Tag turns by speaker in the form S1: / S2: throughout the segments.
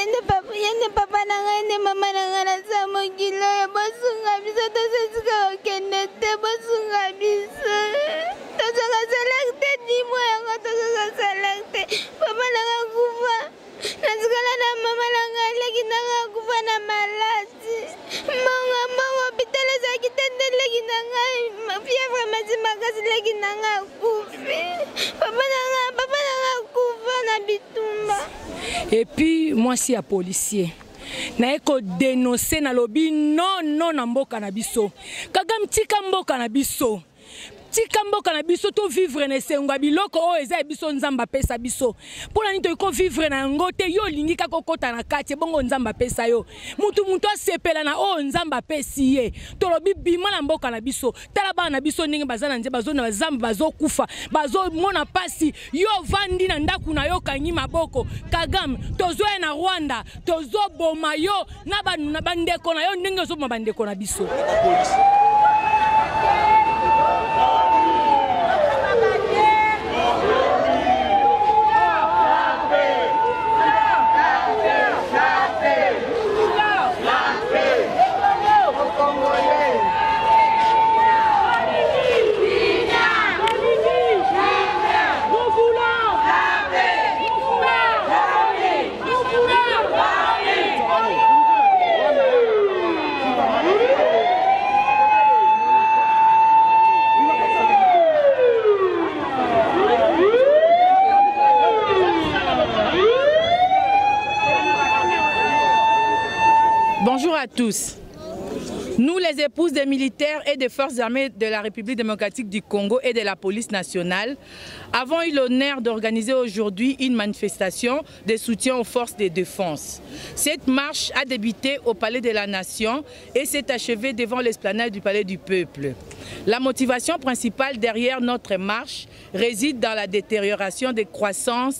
S1: Yende papa nanga yende mama nanga na samo kilo ya basunga biso tosesika okenete basunga biso tozoka selekte dimo yango tozoka selekte papa nanga kufa nazikala na mama nanga leki nanga kufa na maladi mbongo bitele zaki tende leki nanga fievre mazimakasi leki nanga kufi papa nanga kufa na bitumba.
S2: Et puis moi si à policier na eko dénoncer na lobi non na mboka na biso kagam tika mboka na biso tika mboka na biso to vivre na senga biloko o eza biso nzamba pesa biso pona ni to ko vivre na ngote yo lingi ka kokota na kati bongo nzamba pesa yo mutu asepela na o nzamba pesi ye to lobi bima na mboka na biso tala ba na biso ndenge bazana nze bazona bazamba bazokufa bazo mona pasi yo vandi na ndaku na yo kangi maboko kagam tozo na Rwanda tozo boma yo na bandeko na yo ndenge zo bandeko na biso.
S3: Bonjour à tous. Nous, les épouses des militaires et des forces armées de la République démocratique du Congo et de la police nationale, avons eu l'honneur d'organiser aujourd'hui une manifestation de soutien aux forces de défense. Cette marche a débuté au Palais de la Nation et s'est achevée devant l'esplanade du Palais du Peuple. La motivation principale derrière notre marche réside dans la détérioration décroissante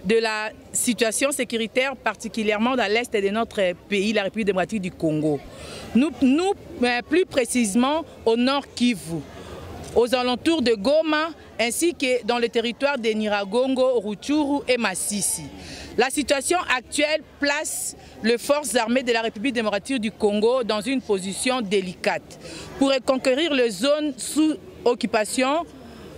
S3: de la situation sécuritaire, particulièrement dans l'est de notre pays, la République démocratique du Congo. Nous, plus précisément au nord Kivu, aux alentours de Goma, ainsi que dans le territoire de Nyiragongo, Rutshuru et Masisi. La situation actuelle place les forces armées de la République démocratique du Congo dans une position délicate pour reconquérir les zones sous occupation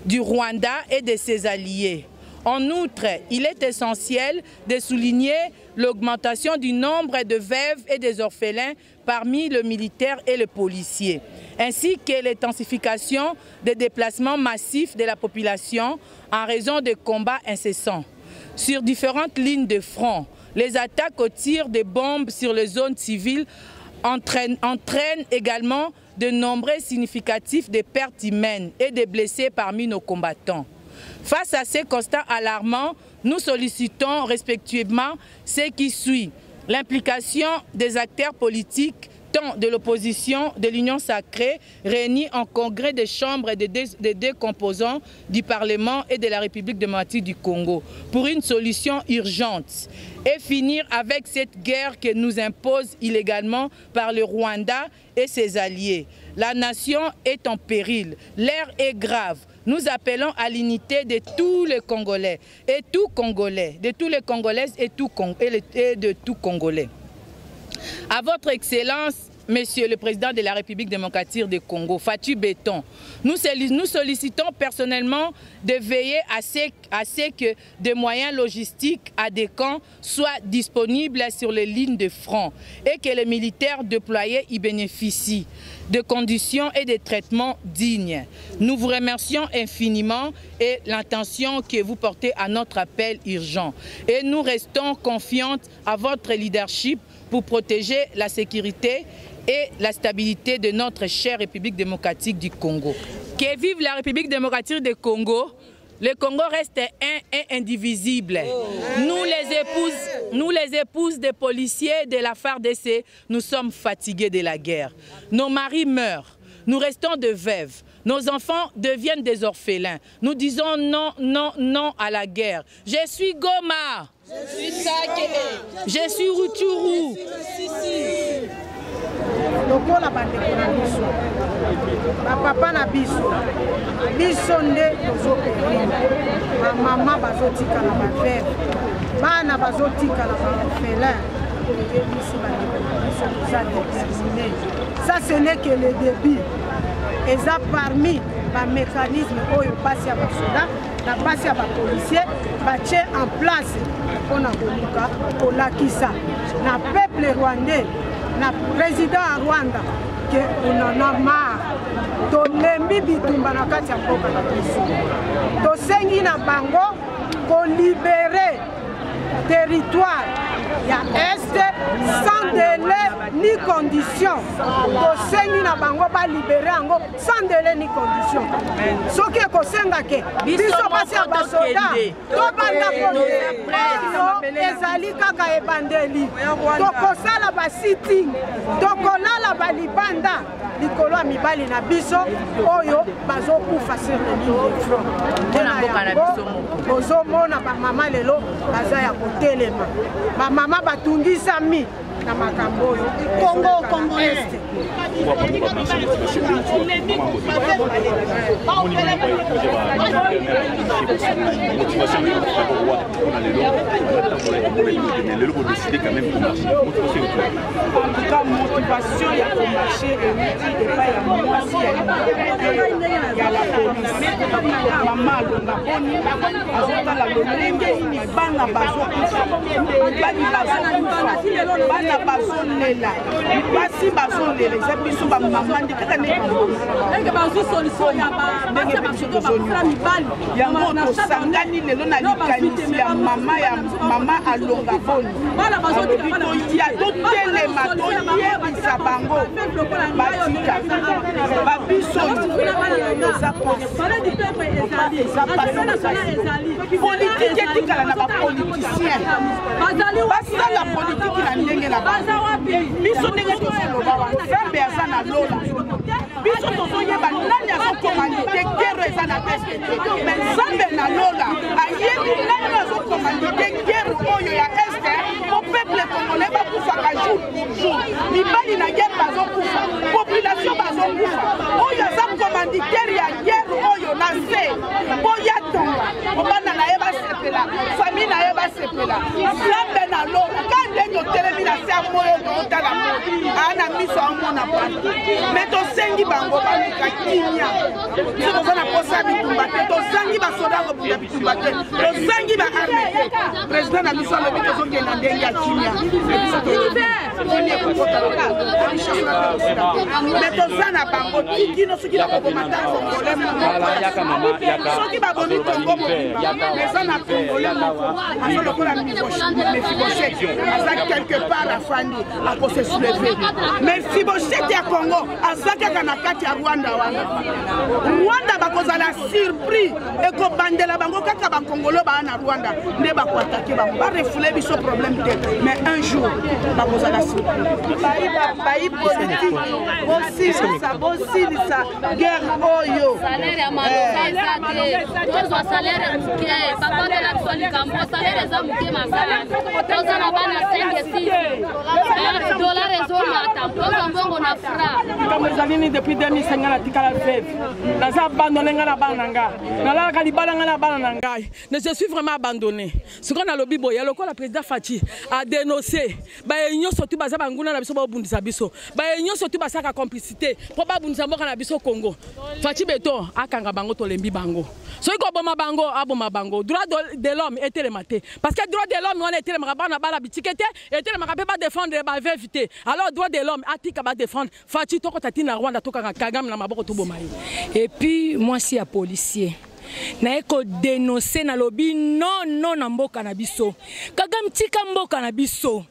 S3: du Rwanda et de ses alliés. En outre, il est essentiel de souligner l'augmentation du nombre de veuves et des orphelins parmi les militaires et les policiers, ainsi que l'intensification des déplacements massifs de la population en raison de combats incessants. Sur différentes lignes de front, les attaques au tir de bombes sur les zones civiles entraînent également de nombreux significatifs de pertes humaines et de blessés parmi nos combattants. Face à ces constats alarmants, nous sollicitons respectivement ce qui suit: l'implication des acteurs politiques, tant de l'opposition, de l'Union sacrée, réunis en congrès des chambres des deux composants du Parlement et de la République démocratique du Congo, pour une solution urgente, et finir avec cette guerre que nous impose illégalement par le Rwanda et ses alliés. La nation est en péril, l'ère est grave. Nous appelons à l'unité de tous les Congolais et tout Congolais, de tous les Congolaises et de tout Congolais. À votre Excellence, Monsieur le Président de la République démocratique du Congo, Fatou Béton, nous sollicitons personnellement de veiller à ce que des moyens logistiques adéquats soient disponibles sur les lignes de front et que les militaires déployés y bénéficient de conditions et de traitements dignes. Nous vous remercions infiniment et l'attention que vous portez à notre appel urgent. Et nous restons confiantes à votre leadership pour protéger la sécurité et la stabilité de notre chère République démocratique du Congo. Que vive la République démocratique du Congo! Le Congo reste un et indivisible. Nous les épouses des policiers de la FARDC, nous sommes fatigués de la guerre. Nos maris meurent, nous restons de veuves. Nos enfants deviennent des orphelins. Nous disons non, non, non à la guerre. Je suis Goma. Je suis Sake. Je suis Rutshuru.
S4: lokola bandeko na biso bapapa na biso biso nde tozopelinga bamama bazotikala baveve bana bazotikala baorphelin colère. Ça, ce n'est que le début. Et ça, parmi les mécanismes qui passent à Basoda, passent à policiers, battre en place pour Lakisa. Le peuple rwandais, le président à Rwanda, qu'on en a marre. Tolembi bitumba na kati ya mboka na biso. Tosengi na bango ko libérer territoire ya Est sans délai ni condition. Tosengi na bango ba libérer ango sans délai ni condition. Soki ekosenga ke biso basi ya basoda to banda ko ezali kaka ebandeli. Tokosala ba sitting, tokolala ba libanda likolo ya mibali na biso oyo bazokufa sur le ligne de front. Bozomona bamama lelo baza ya kotelema. Bamama batungisami na makambo oyo Congo Est. Motivation ya marcher et pas ya mwasi ya la police mama longa boni azotala lolenge ini bana bazokufa bana bazolela basi bazolela eza biso bamama nde kaka ndenge bazwi solution ya basi basoto bakufula mibali yango tosangani lelo na likanisi ya mama alonga boni toya totelema toyebisa bango batika babiso politike etikala na bapoliticien basala politiki na ndenge na biso ndenge tozoloba wanzambe aza na lola biso tozoyeba nani azokomandite guerre eza na teste me nzambe na lola ayebi nani azokomandite guerre oyo ya este po peuple congolais bakufaka jour pour jour mibali na guerre bazokufa population bazokufa oyo aza commanditaire ya guerre oyo na se po ya tonga obana na ye basepela famille na ye basepela nzambe na lola ka ndenge otelemi na se ya moyo tootala ana miso amona pati me tosengi bango baluka kimia biso toza na posa ya bitumba te tozangi basoda kobuya bitumba te tozangi baarme te président na biso alobi tozokenda ndenge ya kimia me toza na bango tikino soki bakobomata congolais soki babomi congo mobimba eza na congolais moko aza lokola Mephibosheth aza quelque part afandi akose souleve Mephibosheth ya Congo aza kaka na kati ya Rwanda Rwanda bakozala surpris ekobandela bango kaka bakongolo baa na Rwanda nde bakoatake bango barefule biso problème te mais un jour bakozala surpris bayi politique bosilisa guerre oyo
S5: salaire ya maloba eza te tozwa salaire moke bakotela biso likambo salaire eza moke masala toza na bana 5 dollar ezomata tozwa mbongo na fra
S2: likambo ezali nini depuis 2005 na tikala veve naza abandonné nga na bana na nga nalalaka libala nga na bana na ngai mais je suis vraiment abandonné sikoyo nalobi boye lokola président Faci a dénoncé baye nyonso tu baza banguna na biso babundisa biso baye nyonso tu basaka complicité po babundisa mboka na biso Congo Faci beto akanga bango tolembi bango soki koboma bango aboma bango droit de l'homme etelema te parce que droit de l'homme wana etelemaka bana bala bitike te etelemaka mpe badéfendre baveve te alors droit de l'homme atika badéfendre Faci tokota ti na Rwanda tokanga Kagame na maboko toboma ye et puis mwasi ya policier na eko dénoncer na lobi non na mboka na biso Kagame tika mboka na biso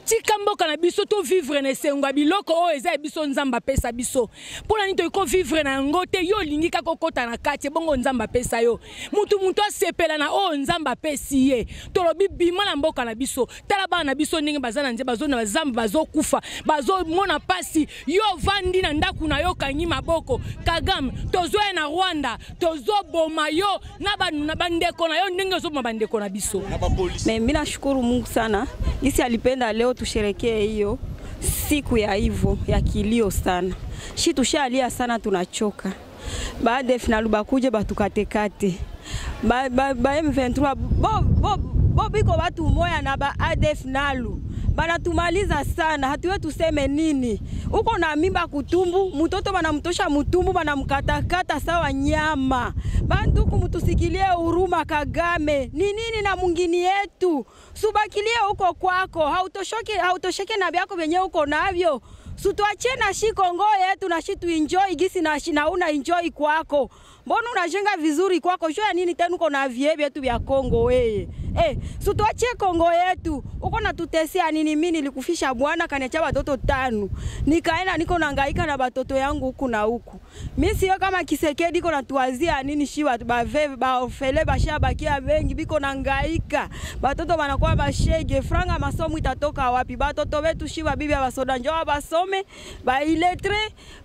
S2: tika mboka na biso to vivre na sengo biloko o eza biso nzamba pesa biso pona nito ko vivre na ngote yo lingi ka kokota na kati bongo nzamba pesa yo mutu asepela na o nzamba pesi ye to lobi bima na mboka na biso tala bana na biso ndenge bazana nze bazona bazamba bazokufa bazomona pasi yo vandi na ndaku na yo kanyi maboko Kagame tozoe na Rwanda tozoboma yo na bandeko na yo ndenge zo bandeko na biso.
S6: Mimi nashukuru Mungu sana isi alipenda leo tusherekee hiyo siku ya hivyo ya kilio sana. Shi tushalia sana tunachoka. Baada ya finalu bakuje batukatekate. Ba M23 bobiko watu moya na ba ADF nalu banatumaliza sana, hatuwe tuseme nini? Uko na mimba kutumbu, mtoto banamtosha mutumbu, banamkatakata sawa nyama. Banduku mutusikilie huruma Kagame. Ni nini na mungini yetu? Subakilie uko kwako, hautosheke na byako benye uko navyo. Sutuachie na shi Kongo yetu na shi tu enjoy gisi na shi na una enjoy kwako. Mbona unajenga vizuri kwako? Shoya nini tena uko na vie vyetu vya Kongo weye? Sutuachie Kongo yetu. Uko na tutesia nini? Mimi nilikufisha bwana kaniacha watoto 5. Nikaenda niko nahangaika na watoto yangu huku na huku. Mimi sio kama Kisekedi iko natuazia nini shiwa bafele basha bakia wengi biko nahangaika. Watoto wanakuwa bashege, franga masomo itatoka wapi? Watoto wetu shiwa bibi basoda njoo basome, bailetre,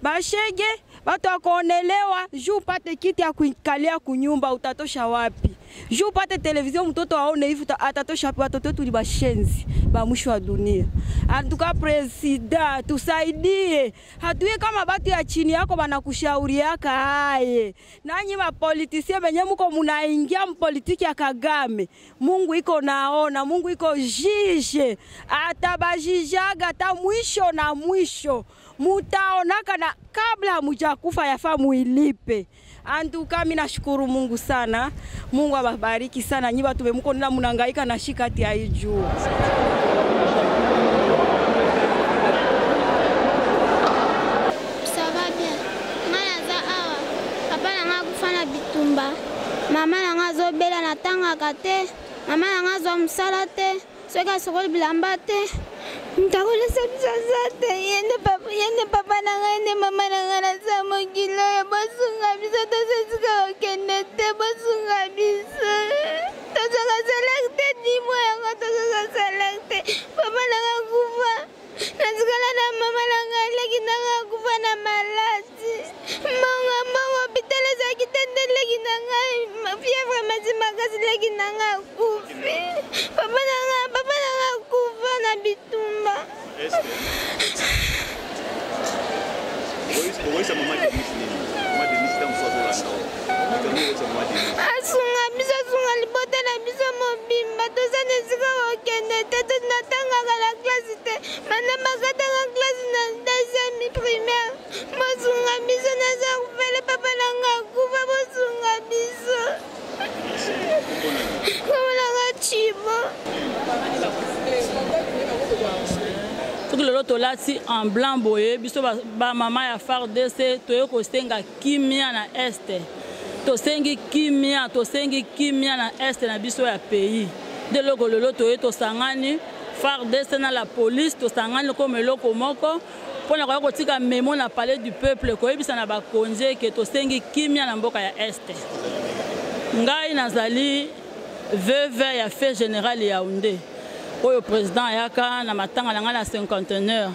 S6: bashege, watu wakonelewa, juu pate kiti ya kuikalia kunyumba utatosha wapi? Juu pate televizio mtoto aone hivi atatosha wapi? Watoto wetu ni bashenzi ba mwisho wa dunia. Antuka presida tusaidie, hatuye kama batu ya chini yako banakushauri yaka haye. Nanyi ma politisie benye muko munaingia mpolitiki ya Kagame, Mungu iko naona, Mungu iko jije, atabajijaga ta mwisho na mwisho mutaonaka, na kabla mujakufa yafaa muilipe. Antuka mimi nashukuru Mungu sana. Mungu awabariki sana. Nyiba tumemuko nina munangaika na shikati ya juu.
S1: Bitumba mama nanga zo bela na tanga kate mama nanga zo msala te soka sokol bilamba te mtakole sabisa te yende papa nanga yende mama nanga na samo kilo ya basunga bisa to sesika okende te basunga bisa to soka selekte dimo yanga to soka selekte papa nanga kufa nazikala na mama nanga leki nanga kufa na malati Mama bitale za kitende legi nanga fièvre mazima kasi legi nanga kufi papa nanga kufa na bitumba asunga bisa sunga libote na bisa mobimba tozane zika okende tete natanga la classe te mana makatanga classe na deuxième primaire masunga bisa na za kufele papa nanga kufa masunga bisa kama nanga chibo
S7: tout le lot lati en blanc boye biso ba mama ya FARDC toyo kostenga kimia na este tosengi kimia na este na biso ya pays de loko lolo toyo tosangani FARDC na la police tosangani comme loko moko pona kwa kotika memo na palais du peuple koyebisa na bakonje ke tosengi kimia na mboka ya este. Ngai nazali veuve ya fait général Yaoundé oyo président yaka na matanga na nga na 51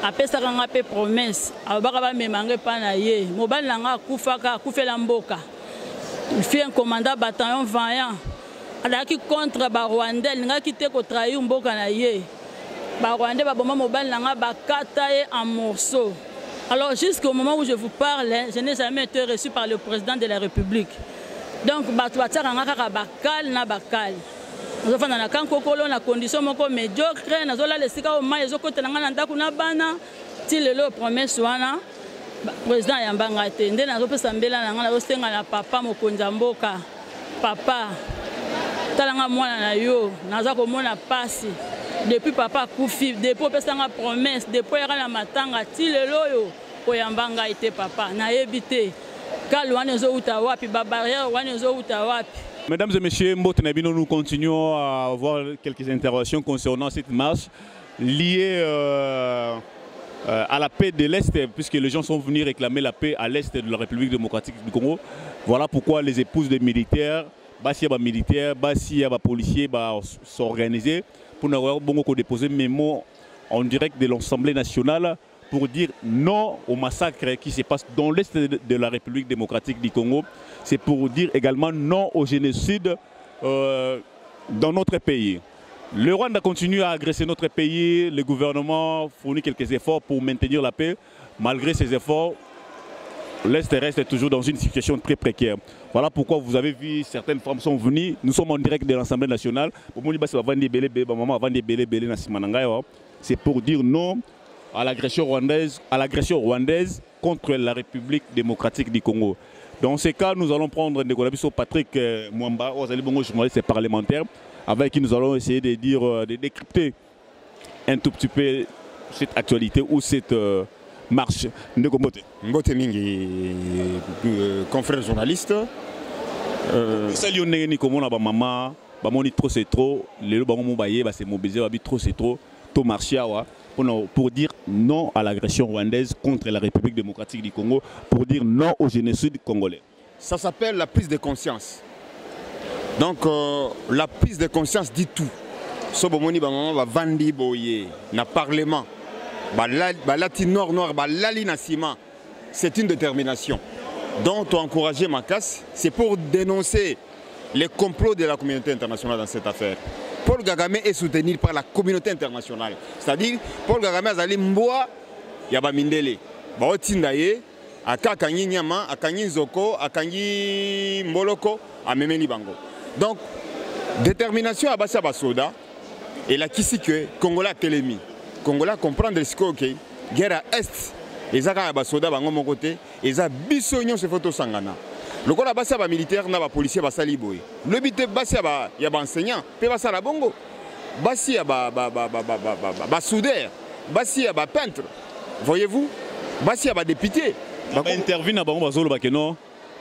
S7: apesaka nga pe promesse abaka ba memange pa na ye mobali na nga akufela mboka. Il fait un commandant bataillon vaillant alaki contre ba Rwandais ngaki te ko trahir mboka na ye ba Rwandais ba bomba mobali na nga bakata ye en morceaux. Alors jusqu'au moment où je vous parle, je n'ai jamais été reçu par le président de la République. Donc batu bataka nga kaka bakal na bakal. Nous avons na kankokolo na condition moko médiocre na zola lesika o mai ezokotela nga na ndako na bana ti lelo promesse wana président yambanga te nde nazopesa mbela na nga nazosenga na papa mokonzi ya mboka papa talanga mwana na yo naza komona pasi depuis papa kufi depuis opesanga promesse depuis yaka na matanga ti lelo oyo oyambanga ete papa nayebi te kalo wana ezouta wapi babarrière wana ezouta wapi.
S8: Mesdames et messieurs, nous continuons à avoir quelques interventions concernant cette marche liée à la paix de l'Est, puisque les gens sont venus réclamer la paix à l'Est de la République démocratique du Congo. Voilà pourquoi les épouses des militaires, Bassia militaires, Bassia policiers s'organiser pour avoir déposé mes mots en direct de l'Assemblée nationale pour dire non au massacre qui se passe dans l'Est de la République démocratique du Congo. C'est pour dire également non au génocide dans notre pays. Le Rwanda continue à agresser notre pays. Le gouvernement fournit quelques efforts pour maintenir la paix. Malgré ces efforts, l'Est reste toujours dans une situation très précaire. Voilà pourquoi vous avez vu certaines femmes sont venues. Nous sommes en direct de l'Assemblée nationale. C'est pour dire non à l'agression rwandaise contre la République démocratique du Congo. Dans ces cas, nous allons prendre Patrick Mwamba, journaliste parlementaire, avec qui nous allons essayer de dire, de décrypter un tout petit peu cette actualité ou cette marche.
S9: Mbote mingi, confrère journaliste.
S8: Salut, maman, bamoni trop c'est trop, les bango baye, c'est mobilisé, trop c'est trop, to marché pour dire non à l'agression rwandaise contre la République démocratique du Congo, pour dire non au génocide congolais.
S9: Ça s'appelle la prise de conscience. Donc la prise de conscience dit tout. Sobomoni maman va vandi boye na parlement. Balati nord balali na ciment. C'est une détermination. Donc encourager Makas, c'est pour dénoncer les complots de la communauté internationale dans cette affaire. Paul Kagame est soutenu par la communauté internationale. C'est-à-dire, Paul Kagame a dit Mboa, Yaba Mindele. Baotindaye, Akakanyi Nyama, Akanyi Zoko, Akanyi Mboloko, Amemeni Bango. Donc, détermination à Bassa Basoda, et la Kisike, Congola Telemi. Congola comprendre ce que guerre à Est, et Zaka Basoda Bango mon côté, et Za Bissognon se photo Sangana. Le corps de la militaire n'a pas policier à Saliboy. Le but de il y a des enseignants, il y a des bongo. Il y a des soudeurs, il y a des peintres. Voyez-vous, il y a des députés.
S8: Intervient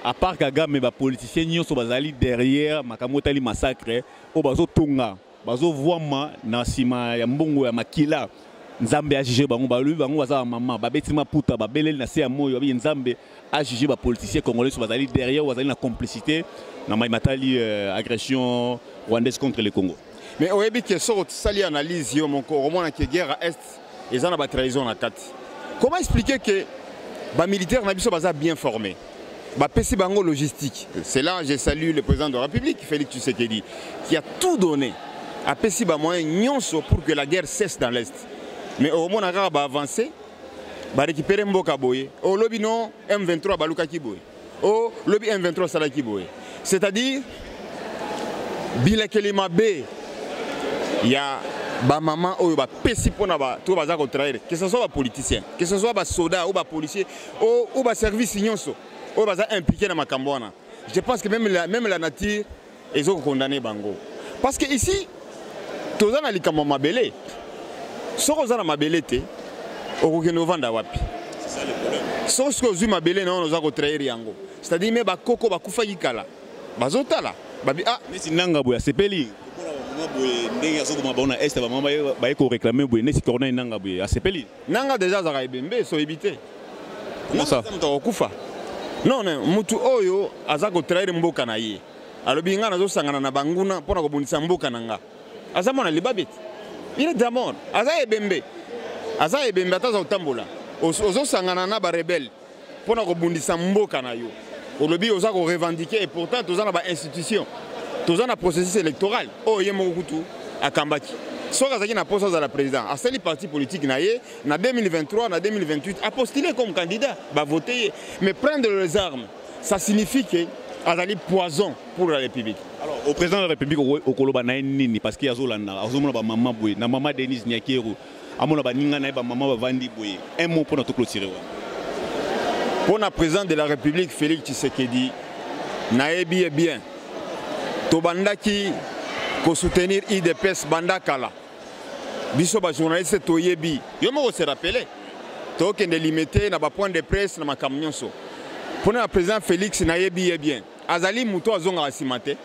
S8: à part Kagame, les politiciens sont derrière le massacre, au bazo Tonga, bazo Voama, Nasima, Yambongo, Makila. Nzambe a jugé bango balu bango baza maman babetima puta babelel na se ya moyo babi Nzambe a jugé ba politiciens congolais sur bazali derrière bazali na complicité na matali agression rwandaise contre le Congo.
S9: Mais oyebi que sort sali analyse yo mon ko romona que guerre à est et ça na ba trahison na kati. Comment expliquer que ba militaire na biso baza bien formé ba pesi bango logistique. C'est là je salue le président de la République Félix Tshisekedi qui a tout donné a pesi ba moyen nyonso pour que la guerre cesse dans l'est. Mais au moment où on va avancer, on va récupérer Mboka Boye. Au lobby non, M23 Baluka Kiboye. Au lobby M23 Sala Kiboye. C'est-à-dire, Bila Kelima B, il y a ba maman ou ba pesi pona ba tout bazar au travail. Que ce soit ba politicien, que ce soit ba soda ou ba policier ou ba service nyonso, ou bazar impliqué dans ma cambouana. Je pense que même la nature ils ont condamné Bango. Parce que ici, tous les gens qui ont mabelé. Si on a mabelé, on a vendre wapi. C'est ça le problème. Si on a mabelé, on a trahi yango. C'est-à-dire mais ba koko ba kufa yikala. Bazota là. Babi ah.
S8: Mais si nanga boya sepeli. Ndenge azo kuma baona est ba mama ba eko réclamer boye nesi corona nanga boya a sepeli.
S9: Nanga déjà za kaibembe so éviter.
S8: Comment ça?
S9: Mto kufa. Non non, mutu oyo azako trahi mboka na ye. Alobi nga nazo sangana na banguna pona ko bonisa mboka nanga. Azamona libabet. Il est d'abord. Aza ebembe ataza utambola. Ozo sangana na ba rebelle. Pona ko bundisa mboka na yo. Olobi oza ko revendiquer et pourtant toza na ba institution. Toza na processus électoral. Oh yemo kutu akambaki. Soka zaki na poste za la président. A seli parti politique na ye na 2023 na 2028 a postulé comme candidat, ba voter mais prendre les armes, ça signifie que azali poison pour la République.
S8: Alors, au président de la République, au Koloba Naini, parce qu'il y a Zolanda, Azomona Maman Boué, na Maman Denise Niakero, Amona Baninga Naïba Maman Vandi Boué. Un mot pour notre clôturer.
S9: Pour le président de la République, Félix Tshisekedi, Naebi est bien. Tobandaki, pour soutenir IDPS Bandakala. Bisoba journaliste Toyebi. Yo me se rappeler. Token de limité, na ba point de presse, na ma camion so. Pour le président Félix Naebi est bien. Azali Mouto Azonga Asimate.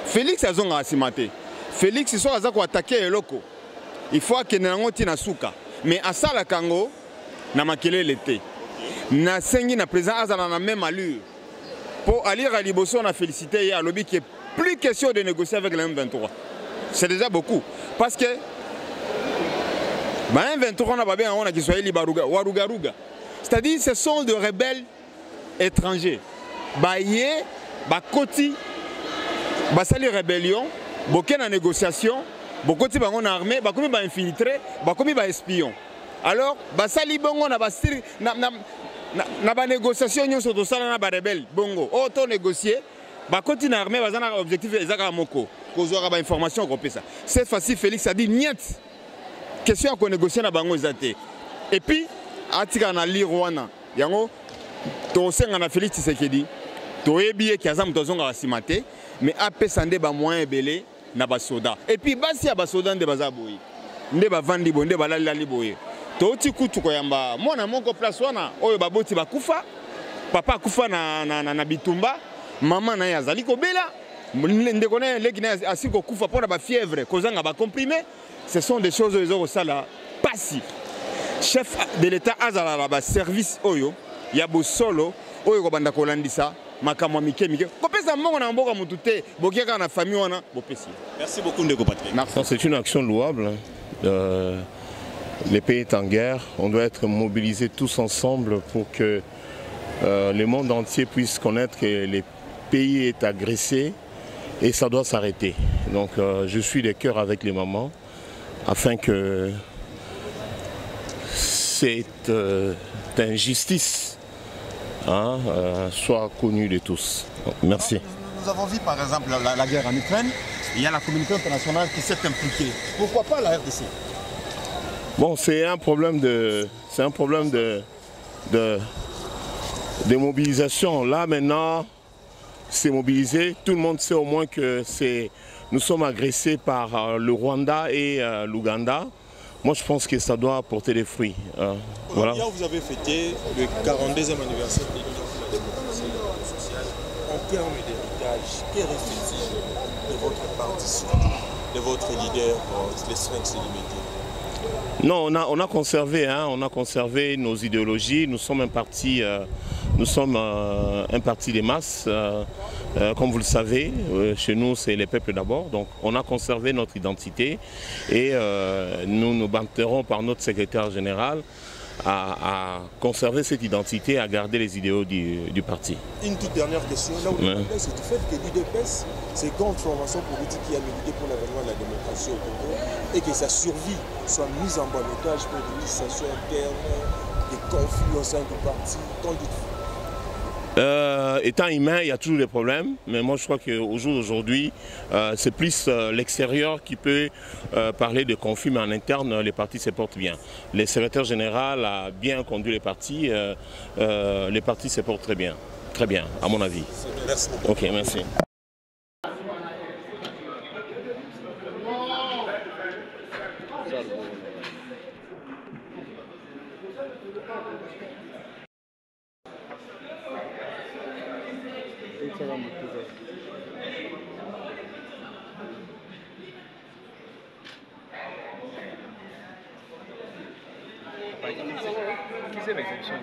S9: Félix Azonga Asimate. Félix soit Azako attaquer Eloko. Il faut que Nango na suka. Mais à ça la Kango, na makele l'été. Na sengi na président Azana na même allure. Pour Ali Raliboso, on a félicité à lobby qui est plus question de négocier avec le M23. C'est déjà beaucoup. Parce que M23 on a pas bien on a qui soit Warugaruga. C'est-à-dire ce sont des rebelles étrangers. Baye, Bakoti, Basali rébellion, beaucoup de négociations, beaucoup de gens armés, beaucoup de gens infiltrés, beaucoup de gens espions. Alors, Basali Bongo na basir na ba négociation nyonso to sala na ba rebelle bongo auto négocier ba continue armée bazana objectif ezaka moko kozwa ba information ko pesa cette fois-ci Félix a dit niet question à négocier na bango ezate et puis atika na li Rwanda yango to senga na Félix Tshisekedi to yebiye ki azam tozonga basimate mais apesa nde ba moyen belé na ba soda et puis basi ya ba soda nde bazaboyi nde bavandi bo nde balali boye toti kutu koyamba mwana moko place wana oyo baboti bakufa papa akufa na bitumba mama na yazali kobela ndeko na leki na asiko kufa pona ba fièvre kozanga ba comprimé ce sont des choses oyo sala pasi chef de l'état azala ba service oyo ya bosolo oyo ko banda kolandisa makamwa mike kopesa mbongo na mboka mutu te bokiaka na famille wana bopesi.
S8: Merci beaucoup Ndeko Patrick.
S10: C'est une action louable. Les pays est en guerre, on doit être mobilisés tous ensemble pour que le monde entier puisse connaître que le pays est agressé et ça doit s'arrêter. Donc je suis de cœur avec les mamans afin que cette injustice soit connue de tous. Donc, merci.
S9: Nous avons vu par exemple la guerre en Ukraine, il y a la communauté internationale qui s'est impliquée. Pourquoi pas la RDC?
S10: Bon, c'est un problème de mobilisation. Là maintenant, c'est mobilisé. Tout le monde sait au moins que nous sommes agressés par le Rwanda et l'Ouganda. Moi, je pense que ça doit porter des fruits.
S11: Voilà. Hier, vous avez fêté le 42e anniversaire de l'Union pour la démocratie et le social. En termes d'héritage, qu'est reste-t-il de votre parti, de votre leader, les Sphinx illimités?
S10: Non, on a conservé nos idéologies. Nous sommes un parti des masses. Comme vous le savez, chez nous, c'est les peuples d'abord. Donc, on a conservé notre identité et nous nous battrons par notre secrétaire général à conserver cette identité, à garder les idéaux du parti.
S11: Une toute dernière question. Là où c'est du fait que l'UDPS, c'est une grande formation politique qui a milité pour l'avènement de la démocratie au Congo et que sa survie soit mise en bon otage pour des dissensions internes, des conflits au sein du parti. Qu'en dites-vous?
S10: Étant humain, il y a toujours des problèmes, mais moi je crois qu'au jour d'aujourd'hui, c'est plus l'extérieur qui peut parler de conflits, mais en interne, les partis se portent bien. Le secrétaire général a bien conduit les partis se portent très bien, à mon avis.
S11: Merci beaucoup.
S10: Ok, merci.
S12: Qui c'est l'exception?